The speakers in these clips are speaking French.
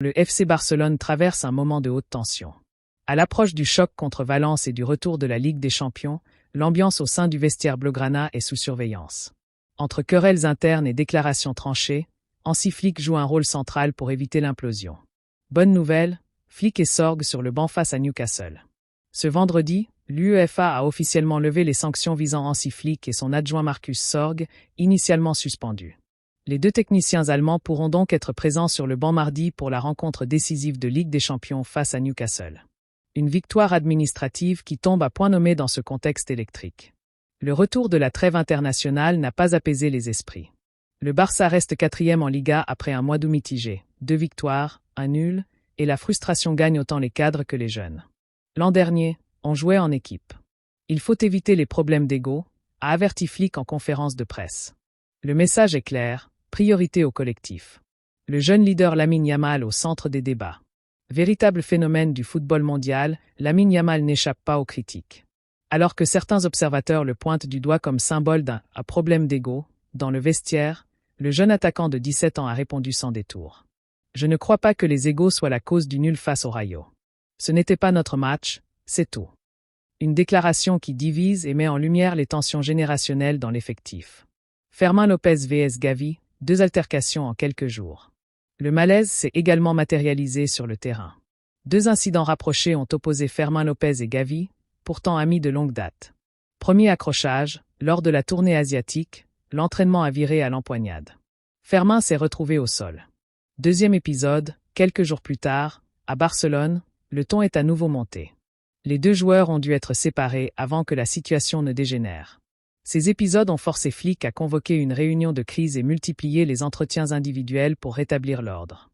le FC Barcelone traverse un moment de haute tension. À l'approche du choc contre Valence et du retour de la Ligue des Champions, l'ambiance au sein du vestiaire blaugrana est sous surveillance. Entre querelles internes et déclarations tranchées, Hansi Flick joue un rôle central pour éviter l'implosion. Bonne nouvelle, Flick et Sorg sur le banc face à Newcastle. Ce vendredi, l'UEFA a officiellement levé les sanctions visant Hansi Flick et son adjoint Marcus Sorg, initialement suspendus. Les deux techniciens allemands pourront donc être présents sur le banc mardi pour la rencontre décisive de Ligue des Champions face à Newcastle. Une victoire administrative qui tombe à point nommé dans ce contexte électrique. Le retour de la trêve internationale n'a pas apaisé les esprits. Le Barça reste 4e en Liga après un mois d'août mitigé, 2 victoires, 1 nul, et la frustration gagne autant les cadres que les jeunes. L'an dernier, on jouait en équipe. Il faut éviter les problèmes d'ego, a averti Flick en conférence de presse. Le message est clair, priorité au collectif. Le jeune leader Lamine Yamal au centre des débats. Véritable phénomène du football mondial, Lamine Yamal n'échappe pas aux critiques. Alors que certains observateurs le pointent du doigt comme symbole d'un problème d'ego, dans le vestiaire, le jeune attaquant de 17 ans a répondu sans détour. Je ne crois pas que les égos soient la cause du nul face au Rayo. Ce n'était pas notre match, c'est tout. Une déclaration qui divise et met en lumière les tensions générationnelles dans l'effectif. Fermin Lopez vs Gavi, 2 altercations en quelques jours. Le malaise s'est également matérialisé sur le terrain. 2 incidents rapprochés ont opposé Fermin Lopez et Gavi, pourtant amis de longue date. Premier accrochage, lors de la tournée asiatique, l'entraînement a viré à l'empoignade. Fermin s'est retrouvé au sol. Deuxième épisode, quelques jours plus tard, à Barcelone, le ton est à nouveau monté. Les 2 joueurs ont dû être séparés avant que la situation ne dégénère. Ces épisodes ont forcé Flick à convoquer une réunion de crise et multiplier les entretiens individuels pour rétablir l'ordre.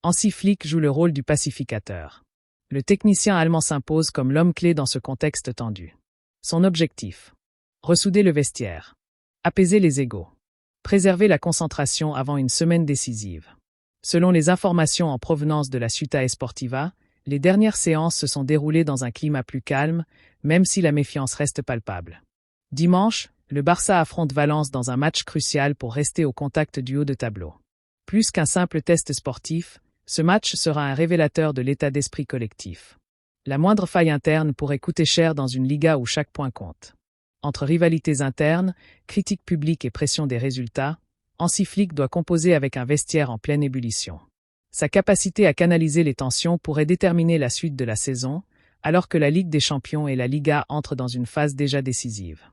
Hansi Flick joue le rôle du pacificateur. Le technicien allemand s'impose comme l'homme clé dans ce contexte tendu. Son objectif: ressouder le vestiaire. Apaiser les égos. Préserver la concentration avant une semaine décisive. Selon les informations en provenance de la Ciutat Esportiva, les dernières séances se sont déroulées dans un climat plus calme, même si la méfiance reste palpable. Dimanche, le Barça affronte Valence dans un match crucial pour rester au contact du haut de tableau. Plus qu'un simple test sportif, ce match sera un révélateur de l'état d'esprit collectif. La moindre faille interne pourrait coûter cher dans une Liga où chaque point compte. Entre rivalités internes, critiques publiques et pression des résultats, Hansi Flick doit composer avec un vestiaire en pleine ébullition. Sa capacité à canaliser les tensions pourrait déterminer la suite de la saison, alors que la Ligue des Champions et la Liga entrent dans une phase déjà décisive.